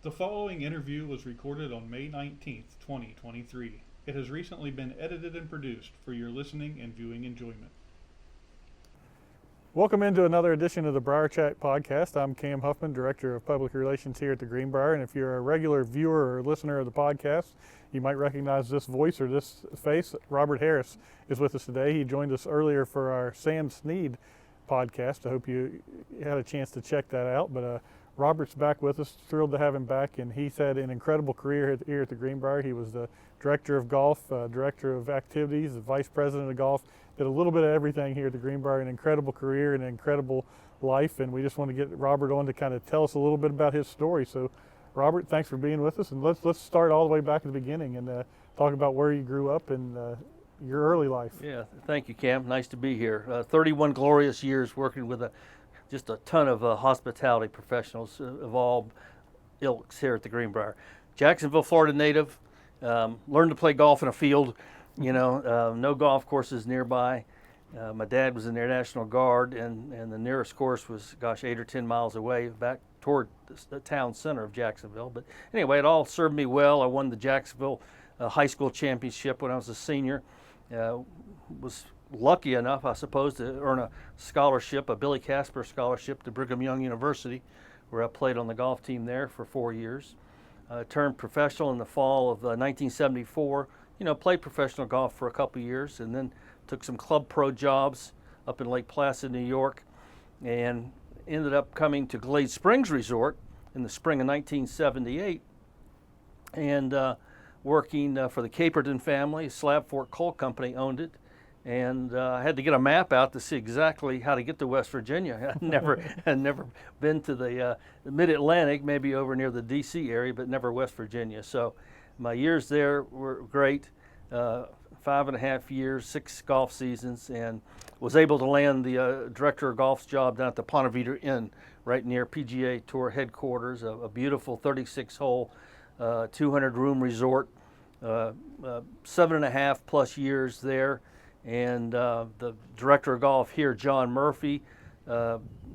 The following interview was recorded on May 19th, 2023. It has recently been edited and produced for your listening and viewing enjoyment. Welcome into another edition of the Brierchat Podcast. I'm Cam Huffman, Director of Public Relations here at the Greenbrier, and if you're a regular viewer or listener of the podcast, you might recognize this voice or this face. Robert Harris is with us today. He joined us earlier for our Sam Snead podcast. I hope you had a chance to check that out, but Robert's back with us. Thrilled to have him back, and he's had an incredible career here at the Greenbrier. He was the director of golf, director of activities, the vice president of golf, did a little bit of everything here at the Greenbrier. An incredible career and an incredible life, and we just want to get Robert on to kind of tell us a little bit about his story. So, Robert, thanks for being with us, and let's start all the way back at the beginning and talk about where you grew up and your early life. Yeah, thank you, Cam. Nice to be here. 31 glorious years working with just a ton of hospitality professionals of all ilks here at the Greenbrier. Jacksonville, Florida native. Learned to play golf in a field. No golf courses nearby. My dad was in the Air National Guard, and the nearest course was, 8 or 10 miles away, back toward the town center of Jacksonville. But anyway, it all served me well. I won the Jacksonville high school championship when I was a senior. Was lucky enough, I suppose, to earn a scholarship, a Billy Casper scholarship to Brigham Young University, where I played on the golf team there for 4 years. Turned professional in the fall of 1974. Played professional golf for a couple of years, and then took some club pro jobs up in Lake Placid, New York, and ended up coming to Glade Springs Resort in the spring of 1978, and working for the Caperton family. Slab Fork Coal Company owned it. And I had to get a map out to see exactly how to get to West Virginia. I'd never been to the Mid-Atlantic, maybe over near the D.C. area, but never West Virginia. So my years there were great. 5.5 years, 6 golf seasons, and was able to land the director of golf's job down at the Ponte Vedra Inn, right near PGA Tour headquarters. A beautiful 36-hole, 200-room resort. 7.5 plus years there. And the director of golf here, John Murphy,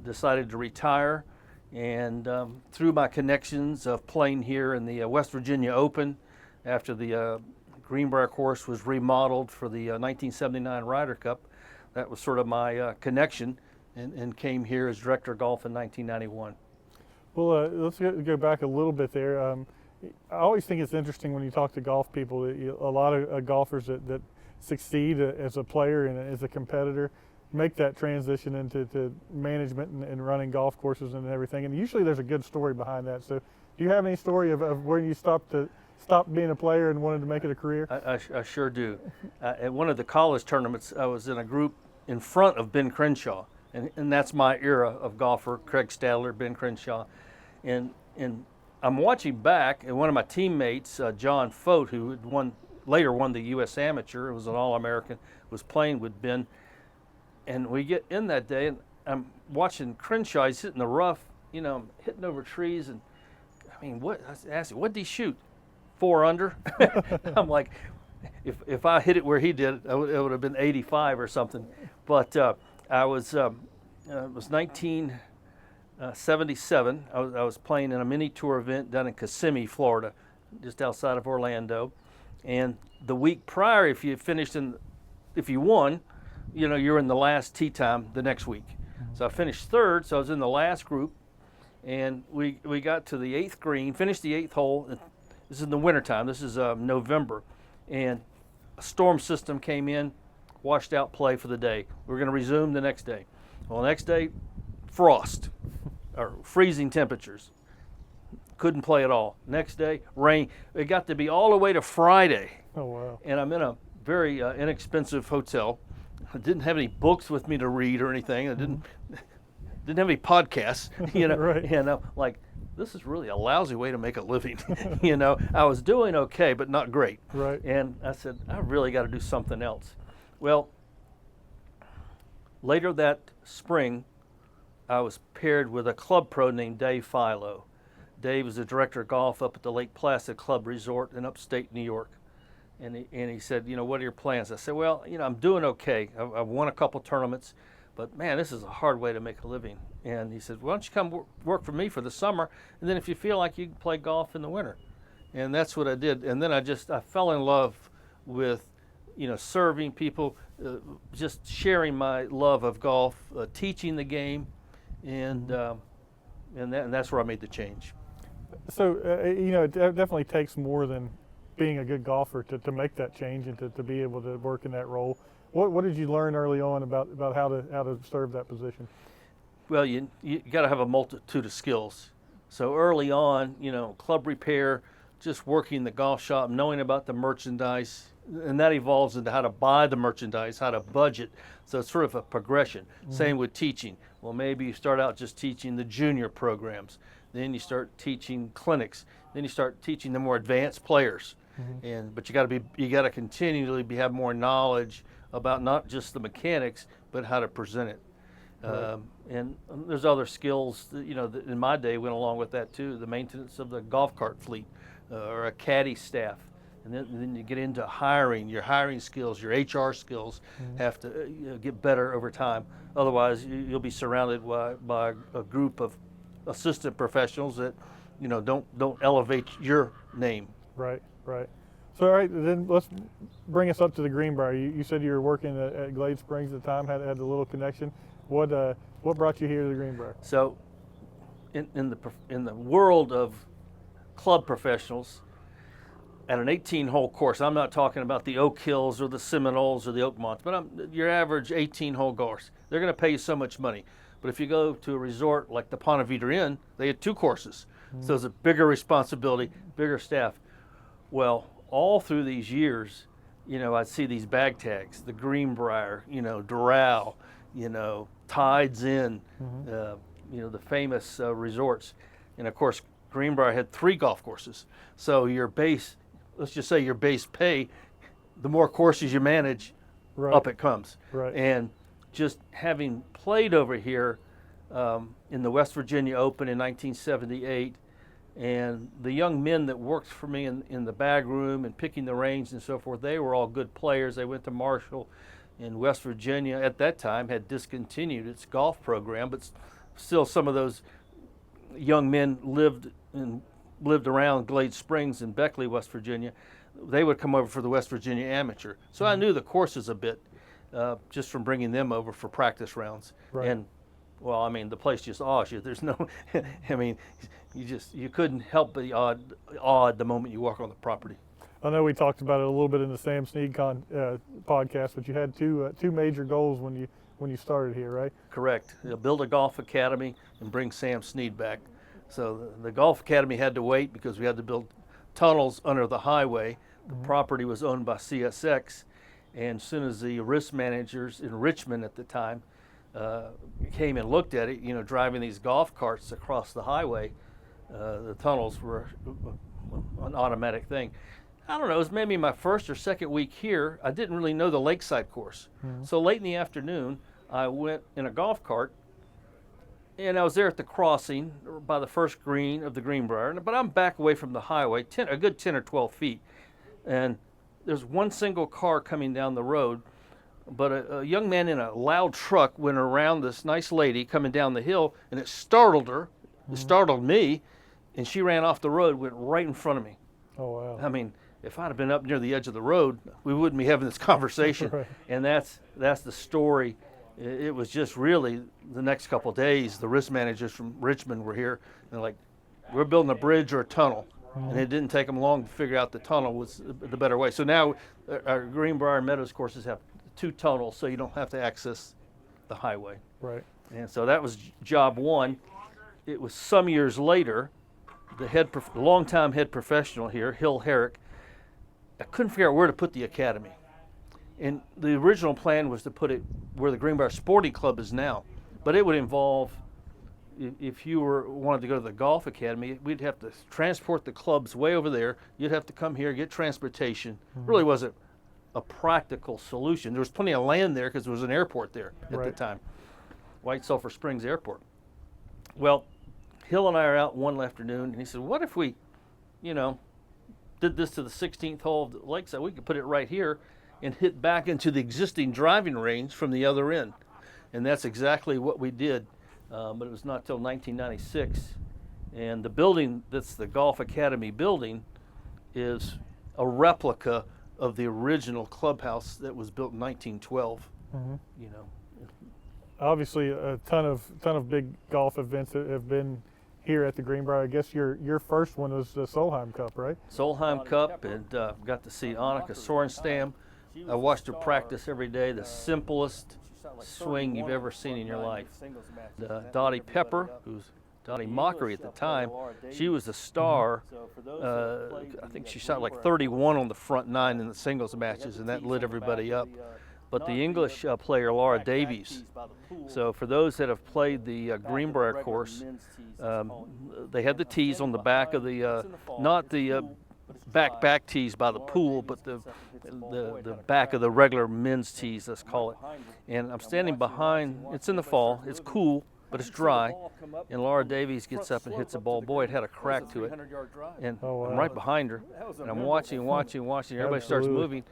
decided to retire. And through my connections of playing here in the West Virginia Open, after the Greenbrier course was remodeled for the 1979 Ryder Cup, that was sort of my connection, and came here as director of golf in 1991. Well, let's go back a little bit there. I always think it's interesting when you talk to golf people. A lot of golfers that succeed as a player and as a competitor make that transition into management and running golf courses and everything, and usually there's a good story behind that. So do you have any story of where you stopped being a player and wanted to make it a career? I sure do. At one of the college tournaments, I was in a group in front of Ben Crenshaw, and that's my era of golfer, Craig Stadler, Ben Crenshaw, and I'm watching back, and one of my teammates, John Fote, who had later won the U.S. Amateur, was an All-American, was playing with Ben. And we get in that day, and I'm watching Crenshaw. He's hitting the rough, hitting over trees. And I asked him, what did he shoot? 4 under? I'm like, if I hit it where he did, it would have been 85 or something. But it was 1977. I was playing in a mini tour event down in Kissimmee, Florida, just outside of Orlando. And the week prior, if you won, you're in the last tee time the next week. So I finished third, so I was in the last group, and we got to the 8th green, finished the 8th hole. This is in the wintertime. This is November, and a storm system came in, washed out play for the day. We were going to resume the next day. Well, the next day, frost, or freezing temperatures. Couldn't play at all. Next day, rain. It got to be all the way to Friday. Oh, wow. And I'm in a very inexpensive hotel. I didn't have any books with me to read or anything. I didn't have any podcasts, Right. And I'm like, this is really a lousy way to make a living. I was doing okay, but not great. Right. And I said, I really got to do something else. Well, later that spring, I was paired with a club pro named Dave Philo. Dave was the director of golf up at the Lake Placid Club Resort in upstate New York. And he said, what are your plans? I said, well, I'm doing okay. I've won a couple tournaments, but man, this is a hard way to make a living. And he said, why don't you come work for me for the summer, and then if you feel like you can play golf in the winter. And that's what I did. And then I fell in love with, serving people, just sharing my love of golf, teaching the game, and that's where I made the change. So, it definitely takes more than being a good golfer to make that change and to be able to work in that role. What did you learn early on about how to serve that position? Well, you got to have a multitude of skills. So early on, club repair, just working the golf shop, knowing about the merchandise, and that evolves into how to buy the merchandise, how to budget. So it's sort of a progression. Mm-hmm. Same with teaching. Well, maybe you start out just teaching the junior programs. Then you start teaching clinics. Then you start teaching the more advanced players. Mm-hmm. But you got to continually have more knowledge about not just the mechanics, but how to present it. Right. And there's other skills that, that in my day went along with that too. The maintenance of the golf cart fleet, or a caddy staff. And then you get into hiring. Your hiring skills, your HR skills have to get better over time. Otherwise, you'll be surrounded by a group of assistant professionals that, don't elevate your name. Right. So, all right, then let's bring us up to the Greenbrier. You said you were working at Glade Springs at the time, had a little connection. What brought you here to the Greenbrier? So, in the world of club professionals, at an 18-hole course, I'm not talking about the Oak Hills or the Seminoles or the Oakmonts, but your average 18-hole course. They're going to pay you so much money. But if you go to a resort like the Ponte Vedra Inn, they had 2 courses. Mm-hmm. So it's a bigger responsibility, bigger staff. Well, all through these years, I'd see these bag tags, the Greenbrier, Doral, Tides Inn, mm-hmm. The famous resorts. And of course, Greenbrier had 3 golf courses. So your base, let's just say your base pay, the more courses you manage, right. Up it comes. Right. And just having played over here in the West Virginia Open in 1978, and the young men that worked for me in the bag room and picking the range and so forth, they were all good players. They went to Marshall. In West Virginia at that time had discontinued its golf program, but still some of those young men lived around Glade Springs and Beckley, West Virginia. They would come over for the West Virginia Amateur. So I knew the courses a bit just from bringing them over for practice rounds. Right. And the place just awes you. There's no, you couldn't help but be awed the moment you walk on the property. I know we talked about it a little bit in the Sam Snead podcast, but you had two major goals when you started here, right? Correct. Build a golf academy and bring Sam Snead back. So the golf academy had to wait because we had to build tunnels under the highway. The mm-hmm. property was owned by CSX, and as soon as the risk managers in Richmond at the time came and looked at it, driving these golf carts across the highway, the tunnels were an automatic thing. I don't know, it was maybe my first or second week here. I didn't really know the lakeside course. Mm-hmm. So late in the afternoon, I went in a golf cart, and I was there at the crossing by the first green of the Greenbrier, but I'm back away from the highway, a good 10 or 12 feet. And there's one single car coming down the road, but a young man in a loud truck went around this nice lady coming down the hill, and it startled her. Mm-hmm. It startled me, and she ran off the road, went right in front of me. Oh, wow. If I'd have been up near the edge of the road, we wouldn't be having this conversation. Right. And that's the story. It was just really the next couple of days, the risk managers from Richmond were here. They're like, we're building a bridge or a tunnel. Mm-hmm. And it didn't take them long to figure out the tunnel was the better way. So now our Greenbrier and Meadows courses have 2 tunnels, so you don't have to access the highway. Right. And so that was job 1. It was some years later, the longtime head professional here, Hill Herrick, I couldn't figure out where to put the academy. And the original plan was to put it where the Greenbrier Sporting Club is now. But it would involve, if you wanted to go to the golf academy, we'd have to transport the clubs way over there. You'd have to come here, get transportation. Mm-hmm. Really wasn't a practical solution. There was plenty of land there because there was an airport there at right. the time, White Sulphur Springs Airport. Well, Hill and I are out one afternoon, and he said, what if we, did this to the 16th hole of the lakeside? We could put it right here and hit back into the existing driving range from the other end. And that's exactly what we did, but it was not till 1996. And the building that's the Golf Academy building is a replica of the original clubhouse that was built in 1912. You know, Obviously, a ton of big golf events that have been here at the Greenbrier. I guess your first one was the Solheim Cup, right? Solheim Cup, and got to see Annika Sorenstam. I watched her practice every day, the simplest swing you've ever seen in your life. Dottie Pepper, who's Dottie Mockery at the time, she was a star. I think she shot like 31 on the front nine in the singles matches, and that lit everybody up. But the English player, Laura Davies, so for those that have played the Greenbrier course, they had the tees on the back of the, not the back tees by the pool, but the back of the regular men's tees, let's call it. And I'm standing behind, it's in the fall, it's cool, but it's dry, and Laura Davies gets up and hits a ball. Boy, it had a crack to it, and I'm right behind her, and I'm watching, everybody starts moving.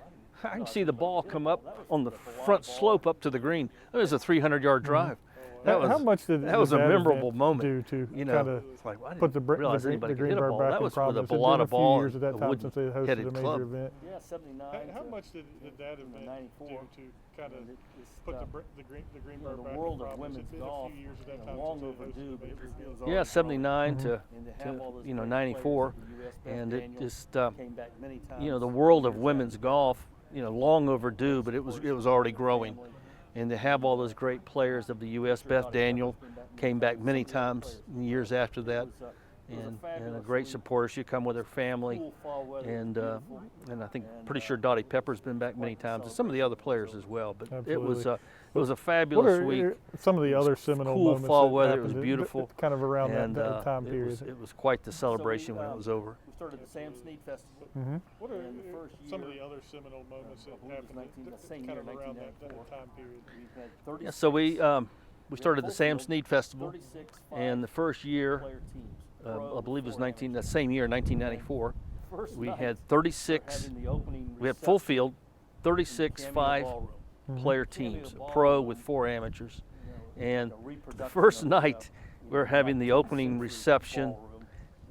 I can see the ball come up on the front slope up to the green. It was a 300-yard drive. How much did that was a that memorable event moment. do to You know, kind of it's like, I didn't put the realize anybody could hit a Greenbrier ball. back That in was with prominence? a It's been Bologna a few ball years at that and a time since they hosted wood-headed a major club. event. Yeah, 79. How much did that event do to kind of put the Greenbrier back the world in of prominence? women's It's been golf, a few years at that time long since they overdue, hosted a but major it event. was Yeah, 79 already to have all those you know, great 94, players, the US Beth and it Daniel just came back many times. you know, the world of women's golf, you know, long overdue, but it was already growing. And to have all those great players of the U.S., Beth Daniel came back many times in years after that, and a great supporter. She come with her family, and I think pretty sure Dottie Pepper's been back many times, and some of the other players as well. But it was a fabulous week. Some of the other seminal cool moments fall that weather. It happened was beautiful, kind of around and that time period. It was quite the celebration when it was over. We started the Sam Snead Festival. What are And the first some of year, the other seminal moments that happened the same kind year, of around that 1994. time period? We've had 30 Yeah, so we started the Sam Snead Festival, 36 and the first year, player teams. I believe it was that same year, 1994. First We night, had we're 36. having the opening We had full reception field, 36 in the Cameo five Ballroom. player teams, a pro with 4 amateurs. And A the reproduction first of night, we were having the opening reception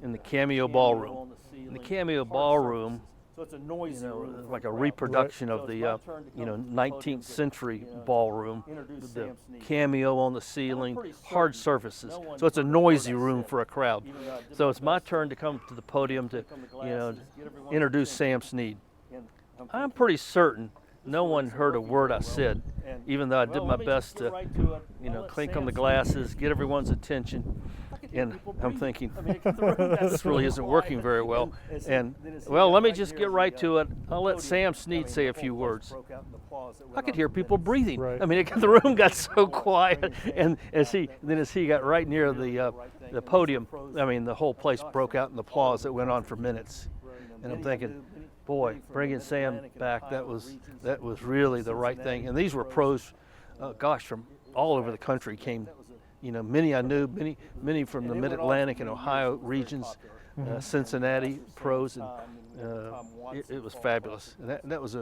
in the Cameo Ballroom. In the Cameo Ballroom, So it's a noisy room for like a crowd. reproduction So of it's the my turn to come to the 19th podium to, century ballroom, introduce the Sam Snead. cameo on the ceiling, pretty hard certain surfaces. no one So it's a heard a word noisy I room said, for a crowd. even though I did So my it's my best turn to come to the podium to, pick on the you know, glasses, get everyone's introduce attention. Sam Snead. And I'm I'm thinking, pretty certain no this one works heard a working word very I well. said, And, even though I did well, my let me just best get to, right to it. you I'll know, let clink Sam on the Snead glasses, get everyone's attention. I could hear And people I'm breathing. thinking, I mean, the room got this so really isn't working quiet. very well. then And, as he well, got let me right just near get the, right to it. I'll let podium, Sam Snead I mean, say the a few whole place words. broke out in applause that I went could on hear for people minutes. breathing. Right. I mean, the room got so quiet, and as he got right near the podium, I mean, the whole place broke out in applause that went on for minutes. And I'm thinking, boy, bringing Sam back, that was really the right thing. And these were pros, gosh, from all over the country came. You know, many I knew, many from the Mid-Atlantic and Ohio regions, Cincinnati pros, and it was fabulous. And that was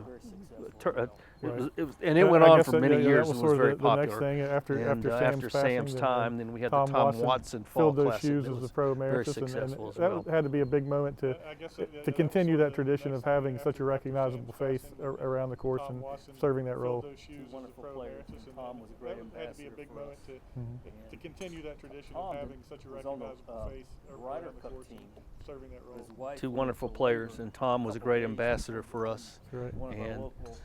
and it went I on guess for that- many yeah, years that and was was sort very of the next popular. thing after And after Sam's passing, time, then we had the Tom Watson Fall filled those Classic. shoes That as the was pro very emeritus, successful as that well. had to be a big moment to continue that tradition of having such a recognizable face around the course and serving that role. Wonderful players. And Tom was a great ambassador for us. To continue that tradition Tom of having such a was on the, recognizable face Ryder around the Cup course team. and serving that role. His wife Two went wonderful to players, labor and Tom was a couple great days ambassador before for us. That's right. one of our And local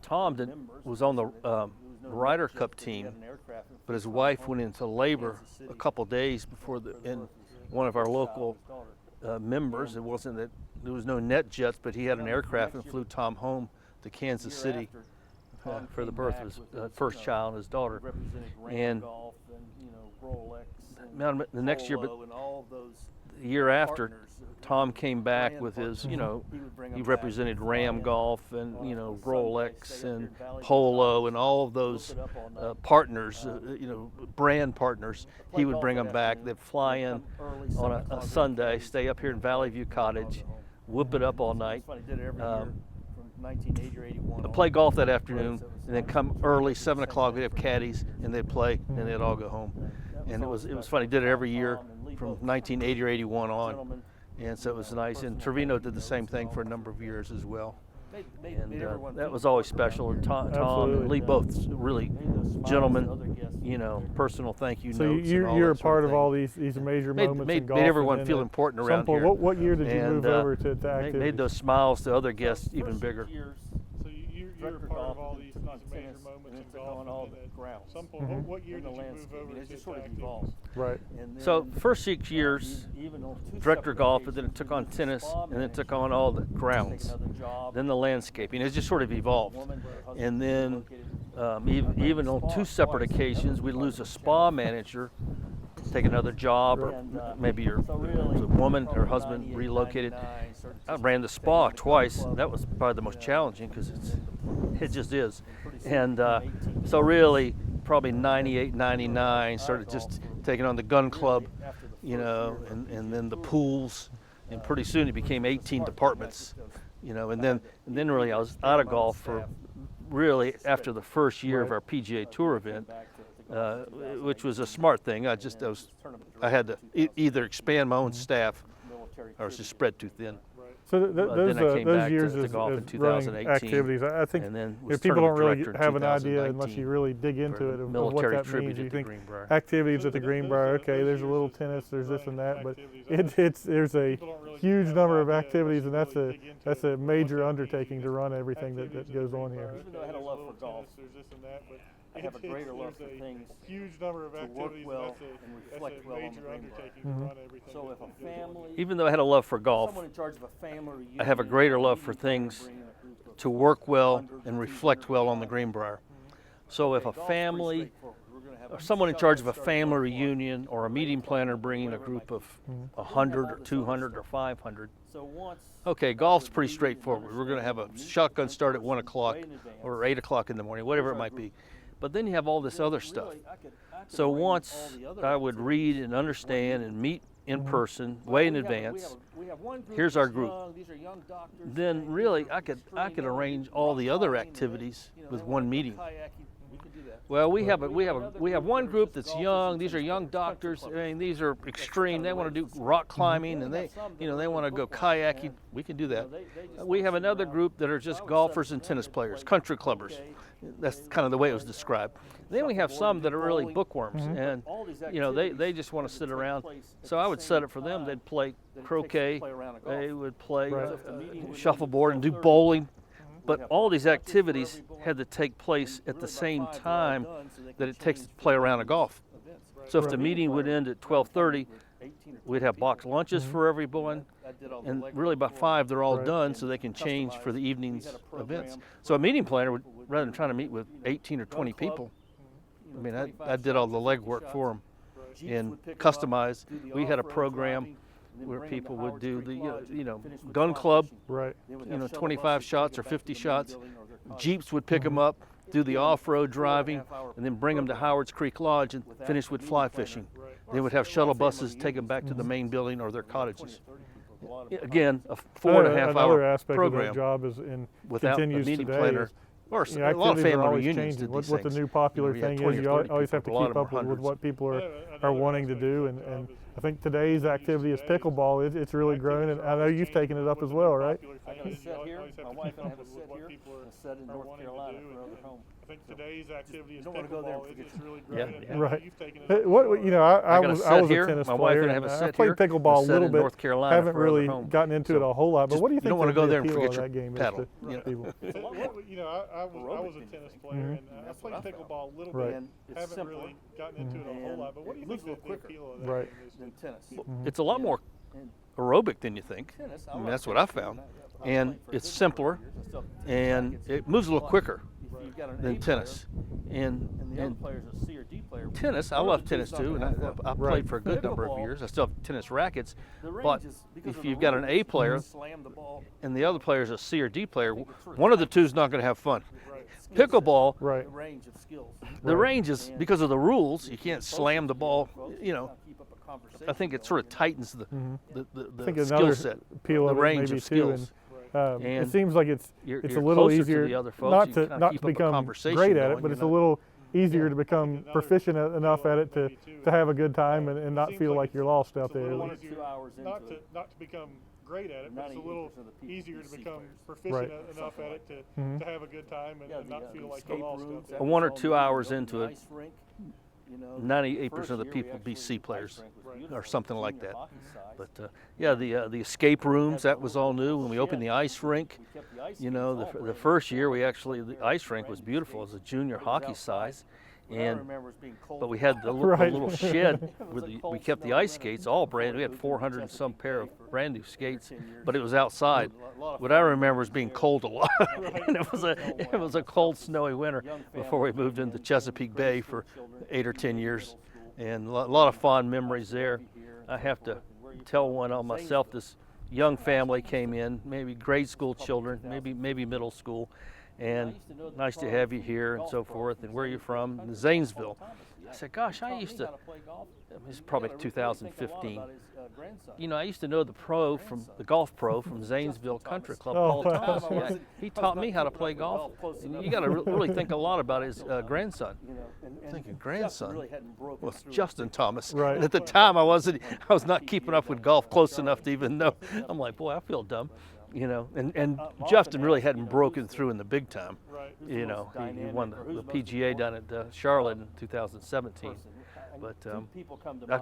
Tom members was on the visited. There was no Ryder night shift, Cup but he team, had an aircraft and but his flew wife home went to into labor Kansas a City couple days before for the birth and of one of our his local child, his daughter. members. It wasn't that there was no net jets, but he had an aircraft and flew Tom home to Kansas Year City after, Tom for the came birth back of his with first child, his daughter. represented Ram And Golf and Rolex and now the next year, but Polo and all of those the year after, partners, Tom came back brand with his, partners. He would bring he them back represented and fly Ram in Golf and, on a Sunday, Rolex stay up and here in Valley View Polo Cottage, and all of whoop those it up all night. partners, brand partners. Play He would golf bring that them back. afternoon. They'd fly They'd in come early, on 7 a o'clock, Sunday, every stay up here in Valley View Cottage, go home. whoop it up all night. That's what he did it every year from 1980 or 81. I'd play golf that afternoon, and then come early, 7 o'clock. We'd have caddies, and they'd play, and they'd all go home. And it was funny. Did it every year from 1980 or 81 on, and so it was nice. And Trevino did the same thing for a number of years as well. And that was always special. And Tom and Lee both really gentlemen, you know, personal thank you so notes. you're a part of all these major moments in made golf. everyone feel important around here. What year did you move over to activities? Made those smiles to other guests even bigger. So you're a part of all these major moments in golf. What year did you move over to activities? Right. So first 6 years, director of golf, but then it took on tennis, and then it took on all the grounds, then the landscaping. It just sort of evolved. And then even on 2 separate occasions, we'd lose a spa manager, take another job, or maybe your woman, her husband relocated. I ran the spa twice. That was probably the most challenging because it just is. And so really, probably 98, 99, started just taking on the gun club, you know, and then the pools, and pretty soon it became 18 departments, you know, and then really I was out of golf for really after the first year of our PGA Tour event, which was a smart thing. I had to either expand my own staff or I was just spread too thin. So then I came those back years to golf in is running 2018, activities. I think and then if was people don't tournament really director in have an idea 2019 unless you really dig into for it of what military that tribute means. at You the think Greenbrier. activities at the Greenbrier, okay, there's a little tennis, there's this and that, but there's a huge number of activities, and that's a major undertaking to run everything that goes on here. Even though I had a love for golf, I have a greater love for things huge number of to work activities. well That's and a reflect well on major the Greenbrier. undertaking to run everything. So if that a goes on. family, even though I had a love for golf, Someone in charge of a family reunion, I have a greater love for things to work well and reflect well on the Greenbrier. So if a family, or someone in charge of a family reunion, or a meeting planner bringing a group of 100 or 200 or 500, So once okay, golf's pretty straightforward. We're going to have a shotgun start at 1 o'clock or 8 o'clock in the morning, whatever it might be. But then you have all this other stuff. So once I would read and understand and meet in person, way in advance, here's our group. Then really I could arrange all the other activities with one meeting. Well, we have one group that's young. These are young doctors. I mean, these are extreme. They want to do rock climbing, and they want to go kayaking. We can do that. We have another group that are just golfers and tennis players, country clubbers. That's kind of the way it was described. Then we have some that are really bookworms, and they just want to sit around. So I would set it for them. They'd play croquet. They would play shuffleboard and do bowling. But all these activities had to take place at the same time that it takes to play a round of golf. So if the meeting would end at 12:30, we'd have boxed lunches for everyone, and really by 5 they're all done, so they can change for the evening's events. So a meeting planner would, rather than trying to meet with 18 or 20 people, I mean, I did all the legwork for them and customized. We had a program where people would do the gun club, Right. 25 shots or 50 shots. Jeeps would pick them up, do the off-road driving, and then bring them to Howard's Creek Lodge and finish with fly fishing. They would have shuttle buses take them back to the main building or their cottages. Again, a 4.5 Another hour aspect of that program job is in without a continues meeting today planner. is, Or you know, a lot of activities are family always reunions changing. did these What the things. new popular You had thing 20 is, or you 30 always have to people, a lot keep of up them with were what people are Another wanting to aspect do, of the and job is I think today's activity is pickleball. It's really grown, and I know you've taken it up as well, right? I got to sit here. My wife and I have to sit here and sit in North Carolina for other home. I think today's activity is don't wanna go there pickleball. and forget It's really Yeah, grown. yeah. and Right. You've taken it Hey, up. I gotta was sit a here. tennis My wife player, and I have and a I sit played here pickleball and a sit little in bit. North Carolina Haven't for other really home. gotten into it So a whole lot. But just- what do you you think don't wanna go the there and appeal of forget that your game paddle, is to people? I was a tennis player, and I played pickleball a little Right. bit. And it's Haven't simpler really gotten into it a whole and lot. But what do you it moves think a little the quicker appeal of that Right. game is? than tennis. It's a lot more And aerobic than you think. tennis, I mean, that's what I found. And it's simpler, and it moves a little quicker than tennis. And the other And player's a C or D player. tennis, I One of love the tennis two's not too, and gonna have I fun. played for a good number of Pickleball, years. I still have tennis rackets, The range but is, because if of you've the got an A rules, player you slam the ball. and the other player is a C or D player, one of the two is not going to have fun. Skill set, Pickleball, Right. The range of skills. the range is, because of the rules, you can't slam the ball, Keep up a conversation. I think it sort of tightens the I think skill another set, appeal the of it range maybe of too, skills. And it seems like it's you're a little closer to easier the other folks. not You to kinda not keep to up a become conversation great at going, it, but you're it's a not- little easier to become proficient enough at it to have a good time and not feel like you're lost out there. 1 or 2 hours into it. Not to become great at it, but it's a little 98% of the people easier be to C become players. proficient Right. enough at it Mhm. to have a good time and not feel like you're escape lost rooms, out that there. was 1 or all 2 new. We hours opened into the it, ice rink, you know, 98% of the first year we people be actually- C the ice players rink was Right. beautiful. or something like Junior that. hockey size. But yeah, the escape rooms, that was all new. When we opened the ice rink, We kept the ice you know, skates all the brand first new. year we actually, the Brand ice rink new was beautiful. It was a junior But it was hockey outside. size. What I And remember is being cold. but we had the, Right. the little shed It was with a we cold, kept the snowy ice winter skates all before brand new. We we had moved into 400 and some Chesapeake pair Bay for of brand new skates, 10 years. but it was outside. A lot of What I fun remember is being there. cold a lot. And it was a cold, snowy winter Young before we families moved moving into in, Chesapeake grade Bay school for children, 8 or 10 years, middle school. and a lot of fond memories there. I have to tell one on myself. This young family came in, maybe grade school children, maybe middle school, and nice to have you here and so forth. And where are you from? Zanesville. I said, gosh, I used to. This is probably 2015. You know, I used to know the golf pro from Zanesville Country Club, Oh, Paul wow. Thomas. Yeah, he taught me how to play golf. And you got to really think a lot about his grandson. Thinking grandson was Justin Thomas. Right. And at the time, I was not keeping up with golf close enough to even know. I'm like, boy, I feel dumb. You know, and Justin really hadn't broken through in the big time. Right. You know, he won the PGA down at Charlotte in 2017. But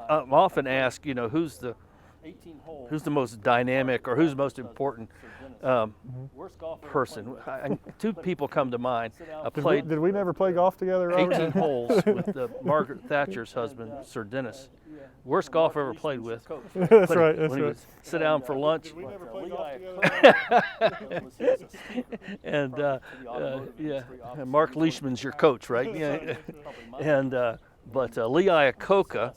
I'm often asked, you know, who's the most dynamic or who's the most important person? Two people come to mind. I played Did we never play golf together, Robert? 18 holes with Margaret Thatcher's husband, Sir Dennis. Worst golf I ever played with. That's right. That's When he right. would sit down for lunch. Did we never play golf together? And yeah, and Mark Leishman's your coach, right? Yeah. And but Lee Iacocca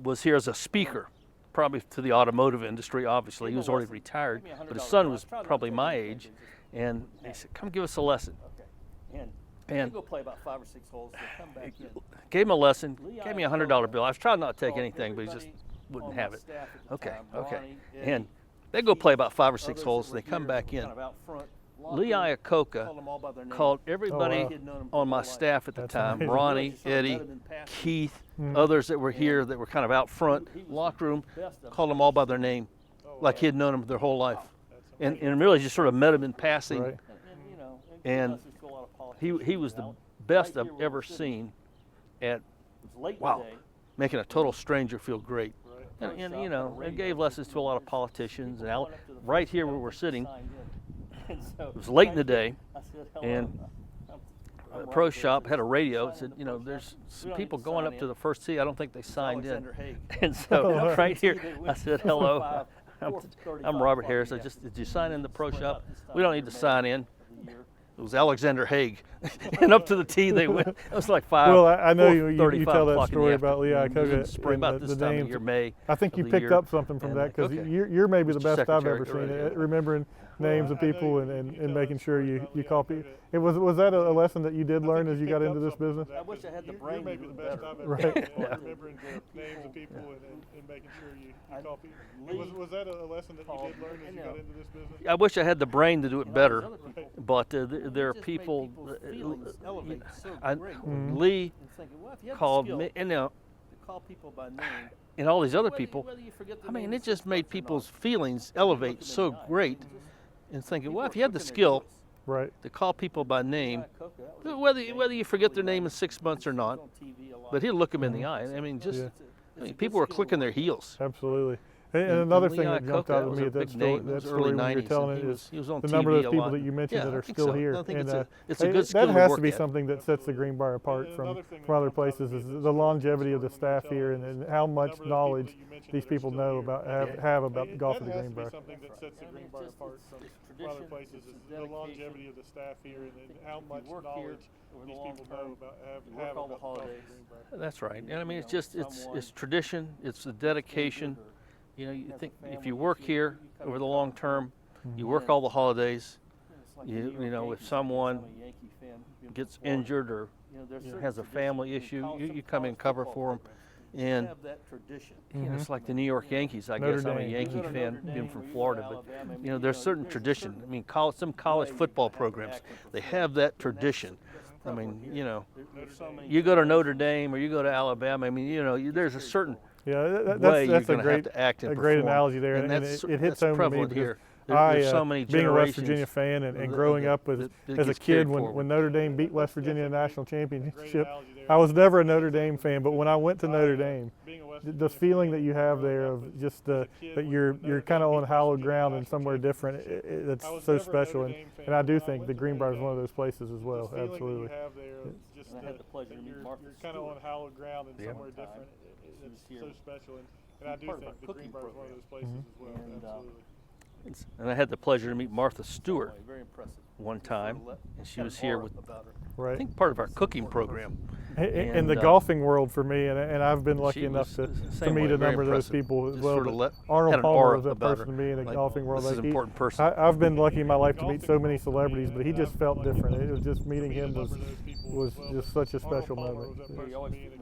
was here as a speaker, probably to the automotive industry. Obviously, he was already retired, but his son was probably my age, and he said, "Come give us a lesson." And go play about 5 or 6 holes. Come back in. gave him a lesson, gave me a $100 bill. I was trying not to take anything, but he just wouldn't have it. Okay. And they go play about 5 or 6 holes. They come back in. Lee Iacocca called everybody on my staff at the time, amazing. Ronnie, Eddie, Keith, others that were here that were kind of out front, locker room, called them all by their name, like he had known them their whole life. And really just sort of met them in passing. Right. And he was the best I've ever seen at, wow, making a total stranger feel great. And you know, and gave lessons to a lot of politicians. And right here where we're sitting, it was late in the day, and the pro shop had a radio. It said, you know, there's some people going up to the first tee. I don't think they signed in. And so right here, I said, hello, I'm Robert Harris. Did you sign in the pro shop? We don't need to sign in. It was Alexander Haig. And up to the tee they went. It was like 5. Well, I know you 4:35 tell that o'clock in the story about Lee afternoon. Iacocca Spring, and about the this time names. of year, May. I think you of the picked year. up something from And, that because okay. you're maybe the Mr. best I've Secretary, ever seen right. at remembering names of people and making sure you copy. It was that a lesson that you did learn as you got into this business? I wish I had the brain You're to maybe do the it best better. I've ever Right. seen at remembering the names of people and making sure you copy. Was that a lesson that you did learn as you got into this business? I wish I had the brain to do it better, but there are people. Lee called me, and now, Call people by name. and all these other people. I mean, it just made people's feelings elevate so great. And thinking, well, if you had the skill Right. to call people by name, whether you forget their name in 6 months or not, but he'll look them in the eye. I mean, Yeah. people were clicking their heels. Absolutely. And another thing that jumped out at me at that story, when you were telling it is he was on the TV number of a those people lot. that you mentioned Yeah, that I are think still so. here. I think And it's a good skill that to has work to be at. something that sets the Greenbrier apart from other places is the longevity of the staff here and how much knowledge these people know about have about golf of the Greenbrier. Something that sets the Greenbrier apart from other places is the longevity of the staff here and how much knowledge these people know about have about the golf of the Greenbrier. That's right. And I mean, it's tradition. It's the dedication. You know, you think if you work here over the long term, you work all the holidays. You know, if someone gets injured or has a family issue, you come in and cover for them. And have that tradition. it's like the New York Yankees. I guess I'm a Dame. Yankee fan, being from Florida, but there's certain tradition. I mean, some college football programs, they have that tradition. I mean, you go to Notre Dame or you go to Alabama. I mean, there's a certain way you're that's a going to have to act and a great perform. analogy there, and that's, it hits that's home to me prevalent because here. There's so many being a West generations Virginia fan and that- growing that- up that as a gets kid carried when forward. Notre Dame beat West Virginia in the national championship, I was never a Notre Dame fan, but when I went to Notre Dame, the feeling that you have there of just that you're kind of on hallowed ground and somewhere different, it's so special. And I do think the Greenbrier is one of those places as well. Absolutely. I had the pleasure to meet Martha You're kind of on Stewart hallowed ground and Yeah. somewhere different. It's so special, and I do part of think our the cooking Greenbrier is one of those places as well. And, Absolutely. And I had the pleasure to meet Martha Stewart very impressive. one time, and she was here with, about her. I Right. think, part of our cooking program. In the And, golfing world for me, and I've been lucky she enough was to the same meet way, a very number of those impressive. people as Just well. sort of but had Arnold an Palmer aura was that about person her. to me in the Like, golfing world. this is Like an important person. I've been lucky in my life to meet so many celebrities, but he just felt different. It was just meeting him was just such a special moment.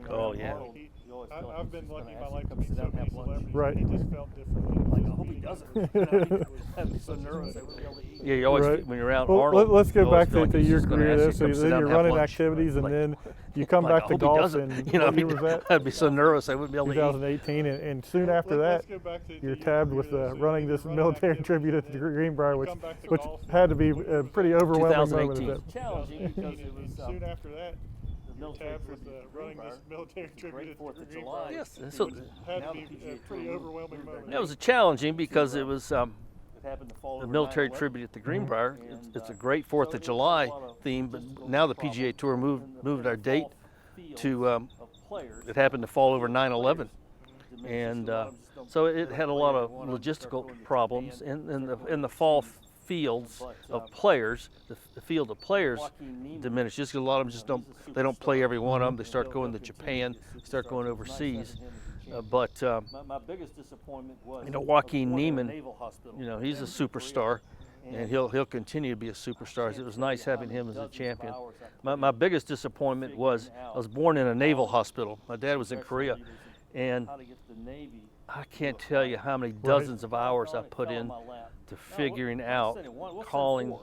Oh, yeah. I've been lucky in my life to meet so many celebrities. Right. He just felt different. Like, I hope he doesn't. I'd be so nervous I wouldn't be able to eat. Yeah, you always, Right. when you're around Well, Arnold, let's you go always back feel like to he's your just gonna career ask there. you to So come sit then down you're and have running lunch. activities, and Like- then you come like, back I to hope he golf. doesn't. And You know, what year was that? I'd be so nervous I wouldn't be able to eat. 2018, and soon after that, you're tabbed with running this military tribute at the Greenbrier, which had to be a pretty overwhelming moment. 2018. At that. Challenging because it was Soon after that, the military tabbed with tribute to running this Greenbrier. military tribute Great at 4th the of Greenbrier. July. Yes, so Had Now to the be PGA a pretty Tour overwhelming moved moment. that was challenging because it was It happened to fall the over military 9/11. tribute at the Greenbrier. And, It's a great 4th of July theme, but now the PGA Tour moved our date to, of players. it happened to fall over 9/11. And so it had a lot of logistical problems in the fall fields of players. The field of players diminished just 'cause a lot of them they don't play every one of them. They start going to Japan, start going overseas. But My biggest disappointment was Joaquin I was born in a Neiman, naval hospital. he's a superstar, and he'll continue to be a superstar. It was nice having him as a champion. My biggest disappointment was I was born in a naval hospital. My dad was in Korea, and How to get the Navy I can't tell you how many dozens of hours I put in to figuring out, calling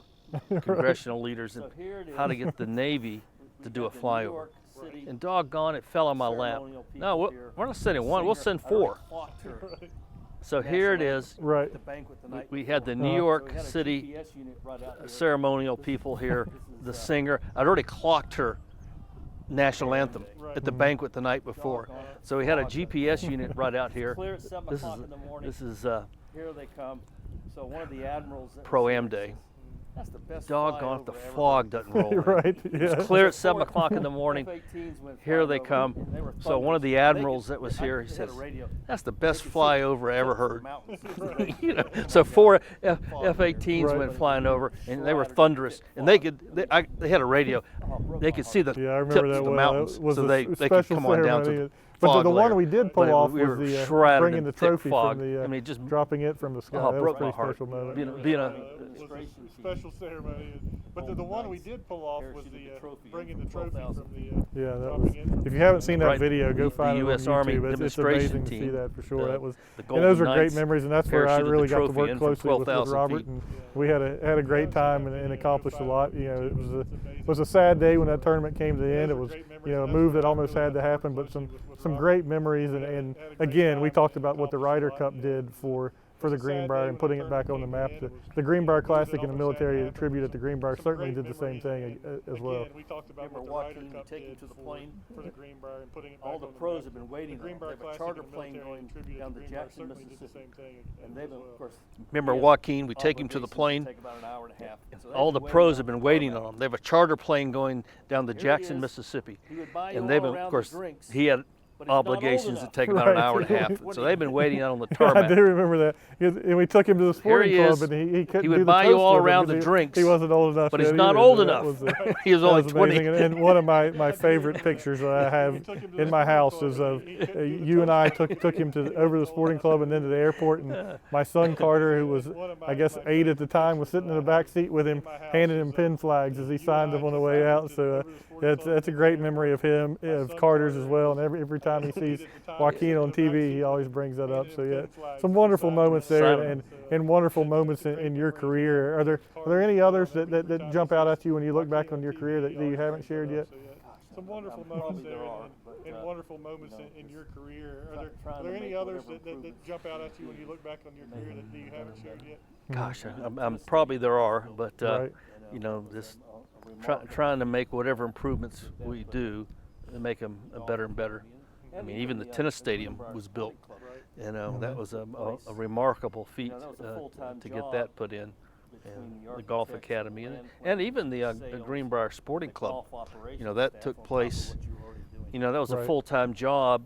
congressional leaders and how to get the Navy to do a flyover. And doggone, it fell on my lap. No, we're not sending one, we'll send 4. So here it is. Right. We had the New York City ceremonial people here, the singer. I'd already clocked her national anthem at the banquet the night before. So we had a GPS unit right out here. Clear at 7 This o'clock in the morning. is Here they come. So one of the admirals. that was Pro-Am there Day. That's the best Doggone if the flyover ever. fog doesn't roll in. Right. It's Yeah. clear at 7 o'clock in the morning. F-18s went Here flying they over, come. and they were So one of the thunderous. admirals They that was could- here, he they had a says, radio. that's the best They could see flyover I ever cliffs, heard. mountains. You know, so 4 F-18s Right. went flying over, and they were thunderous. And they had a radio. They could see the Yeah, I remember tips that of the well. mountains, That was so a they could special come on down to ceremony. the But fog the one layer. we did pull But off we was were the shrouded bringing in the thick trophy fog. from the I mean, just dropping it from the sky. Oh, That broke was a my pretty heart. special moment. being a was a special ceremony. But the one we did pull off was the bringing the trophy from the Yeah, that was. dropping it from If you haven't seen that Right. video, go The find it on US Army YouTube. It's demonstration amazing to see team, that for sure. That was, the and Golden those are great Knights memories, and that's where I parachuted the really got to trophy work in from closely with 12,000 Robert, feet. and we had a great time and accomplished a lot. You know, it was a sad day when that tournament came to the end. It was a move that almost had to happen, but some great memories, and again, we talked about what the Ryder Cup did for the Greenbrier and putting it back on the map. The Greenbrier Classic and the military tribute at the Greenbrier certainly did the same thing as well. Again, we talked about Remember what the Ryder Joaquin, Cup take him did to the plane. for the Greenbrier and putting it back All the on pros map. have been waiting The on it. They Greenbrier have a Classic charter and the plane military going tribute at down the to Greenbrier Jackson, certainly did the Mississippi. same thing And as they've, well. of course, Remember yeah, Joaquin, we take him to the obligations plane. Take about an hour and a half. So they've All the been pros waiting have been on waiting that. on him. They have a charter plane going down the Here he Jackson, is. Mississippi. He would buy you And they've all been, around of course, the drinks, he had but he's not old obligations that enough. take about an Right. hour and a half. What So do they've been waiting on the I tarmac. do remember that. And we took him to the sporting he club, is. and he couldn't He would do the buy you toast all with it around because the drinks, He wasn't old enough but yet he's not either, old so that enough. was, He was that only was 20. amazing. And one of my favorite pictures that I have in my house is of you and I took him over to the sporting club and then to the airport, and my son Carter, who was I guess 8 at the time, was sitting in the back seat with him, handing him pin flags as he signed them on the way out. So that's a great memory of him, of Carter's as well. And every time he sees Joaquin on TV, he always brings that up. So yeah, some wonderful moments there, and wonderful moments in your career. Are there any others that jump out at you when you look back on your career that you haven't shared yet? Some wonderful moments there, and wonderful moments in your career. Are there any others that jump out at you when you look back on your career that you haven't shared yet? Gosh, I'm probably there are, but Right. just trying to make whatever improvements we do and make them better and better. I mean, even the tennis stadium was built. That was a remarkable feat to get that put in. And the golf academy and even the Greenbrier Sporting Club. That took place. That was a Right. full-time job.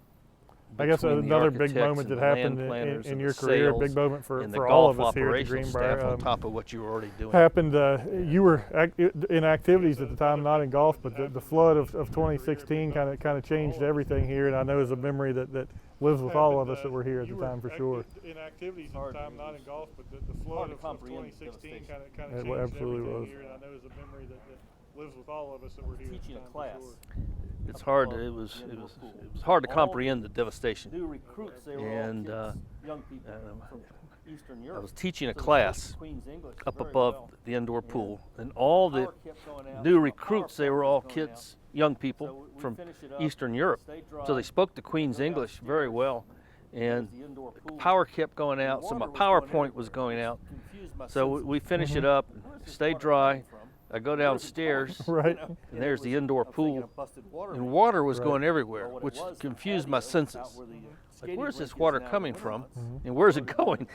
I guess between the another big architects moment and that the happened land planners in and your the career, a sales big moment and the for all of golf us here at the operational Greenbrier. staff on top of what you were already doing. Happened, you were in activities at the time, not in golf, but the flood of 2016 kind of changed everything here, and I know is a memory that lives with all of us that were here at the time for sure. In activities at the time, not in golf, but the flood of 2016 kind of It changed absolutely everything was. here, and I know is a memory that lives with all of us that were here at the Teaching a time class. for sure. It's hard. It was hard to comprehend the devastation. New recruits, they were And, all kids, young people from Eastern Europe. I was teaching a So they class spoke Queen's English up very above well. the indoor pool, and all the Power kept going out. new Power recruits, they plant were was all going kids, out. young So people we from finished it up, Eastern Europe. stayed So they dry, spoke the Queen's go English very downstairs. well, and There's the indoor pool. power kept going The out, so my water was going PowerPoint was everywhere. going It out. confused my So senses. we finished it Mhm. up, Where's this stayed water dry. coming from? I go Where's it downstairs, going? Right. And and there's the indoor I'm thinking pool, of busted water and main. water was Right. going everywhere, Well, what it which was, the confused my patio senses. out where the Like, skating where's rink this is water now in coming the from, winter months. and where's it going?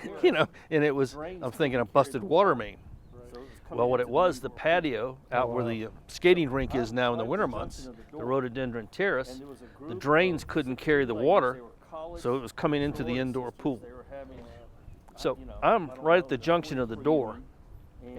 And it was, I'm thinking a busted water main. So it was coming Well, what into it was, the indoor pool. patio out where the skating rink is now in the winter months, the rhododendron terrace, And there was a the group drains of couldn't 60 carry the ladies. water, They were college so it was coming into the sorority indoor sisters. pool. They were having, So you know, I'm I don't right know, at the their junction of the 40th door, reunion,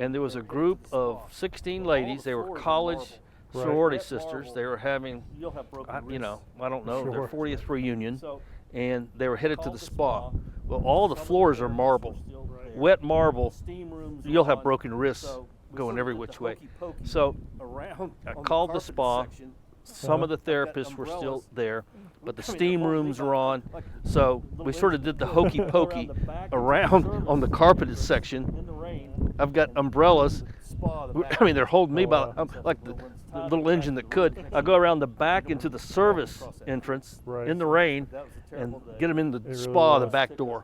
and there was they a were group headed to the of spa. 16 All ladies. the They were floors are college marble. Right. sorority That sisters. marble, They were having, You'll have broken I wrists. don't know, their Sure. 40th reunion, So and they were headed to called the spa. Well, and all the some of floors are therapists marble, were still there. wet marble. Steam rooms You'll were have on. broken wrists So we going sort of every did which the way. hokey-pokey So around I on called the carpet spa. section. Some of the I've got therapists were still umbrellas. there, but the I mean, steam they're rooms holding were up on. like So little we sort of engines did the go hokey around pokey the back into around service on the room carpeted section. in the rain. I've got and umbrellas. the spa, the back I mean, they're holding me Oh, by wow. like the When it's time to little go back engine to that the room, could. next I go thing around the you know, back you don't into the want to service cross that. entrance Right. in the rain That was a and terrible day. get them in the really spa, the was. back door.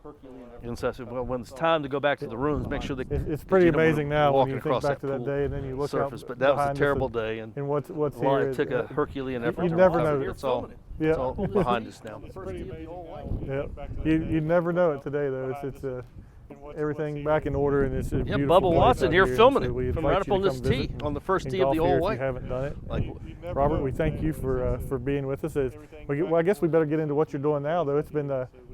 And so I said, well, when it's time to go back to the rooms, make sure that It's pretty you don't wanna amazing be now when walking you think across back to that that pool day, and then you look surface. out But that was behind a us terrible and- day, and And what's well, here. it took a Herculean effort you to never recover. know. It's all Yeah. it's all behind us now. It's First pretty day of the amazing old now way. when you Yeah. think back to that You day you'd never and know look it today though. behind It's us and what's everything here back in order, and it's a Yeah, beautiful Bubba place Watson out here and filming so we it from invite right up you on to this come tee visit on the first and tee of golf the here old if way. you haven't done it. Like, You never Robert, know we thank today you when for it's being with us. everything Well, I back guess in we better order. get into what you're doing now, though. It's been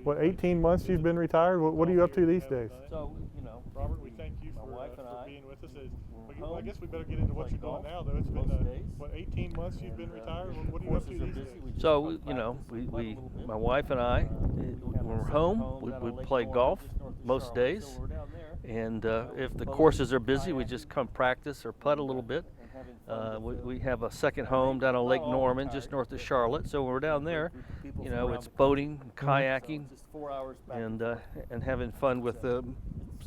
what 18 months you've been retired. What are you up to these days? So, you know, Robert, we thank you My for wife and I, being with us. we're I home, guess we better get into what playing you're doing golf now, though. It's been most days. what 18 months you've been retired. What are you up to courses are these busy. days? We just So come you know, practice, we play a little bit. my wife and I, We have when a we're second home, down we on Lake play Norman, golf just north of most Charlotte. days, So we're down there and if the boating, courses are busy, we kayaking, just come practice or putt a little bit. and having fun with We the- have a second home down on Lake Not all Norman, retired, just north of but Charlotte. So when we're down there, group of people you from know, around it's the country. boating, So kayaking, just 4 hours back and having fun with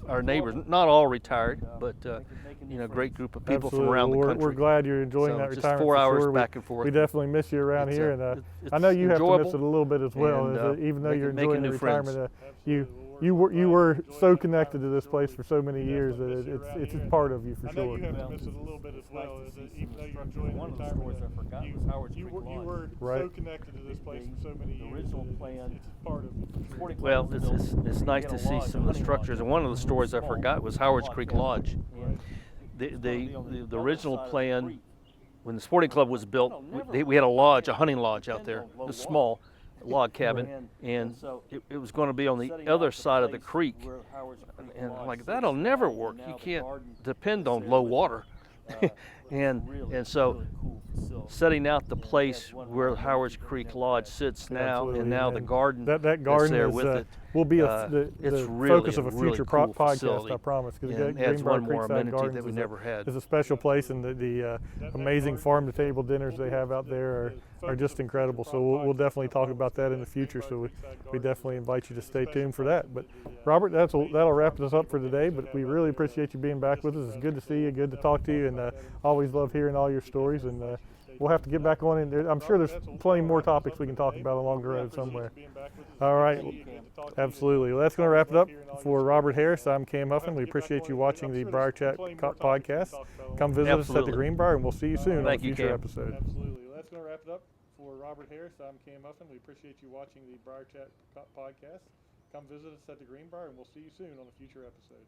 our neighbors. Not all retired, but making you know, new great friends. group of people Absolutely. from around Well, the we're country. glad you're enjoying So that just retirement. 4 for hours sure. back and forth. We definitely miss you around It's, here, and it's I know you have to miss enjoyable, it a little bit as well. and, even though making- you're making enjoying the new friends. retirement, Absolutely. you Well, you we're were glad so you're enjoying connected that to this time place for for sure. so many We years definitely that miss you around it's here. a part of you for I know sure. you have to Well, miss it a little bit as it's well, nice to see even though some you're structure. enjoying One of the retirement. stories I forgot was Howard's Creek You Lodge. were Right. so connected to this place for so many The years. original that plan- it's a part of you. for sure. Sporting club Well, was it's built. it's We nice had to a see lodge, some of the a hunting structures. lodge. And one of the stories I Small forgot was Howard's log Creek cabin. Lodge. And The it's gonna be on the other original side of the plan, creek. when the sporting club was built, we had a lodge, a hunting lodge out there, a small log cabin, and so it was going to be on the setting other out side of the place creek. where Howard's Creek And Lodge like sits that'll now, never and work. now You the can't garden depend is on there low with, water. And so setting out the place where Howard's Creek Lodge sits now, Absolutely. and now the garden that that's garden there is, with it. will be it's the really focus of a really future cool podcast, facility. I promise. Because And adds one more amenity Gardens that we never had. is a special place, and the amazing farm-to-table dinners they have out there are just incredible. So we'll definitely talk about that in the future. So we definitely invite you to stay tuned for that. But Robert, that'll wrap us up for today. But we really appreciate you being back with us. It's good to see you, good to talk to you, and always love hearing all your stories. And we'll have to get back on in there. I'm sure there's plenty more topics we can talk about along the road somewhere. All right, absolutely. Well, that's going to wrap it up for Robert Harris. I'm Cam Huffman. We appreciate you watching the Brierchat Podcast. Come visit us at the Greenbrier, and we'll see you soon on a future episode. Absolutely. Well, that's going to wrap it up for Robert Harris. I'm Cam Huffman. We appreciate you watching the Brierchat Podcast. Come visit us at the Greenbrier, and we'll see you soon on a future episode.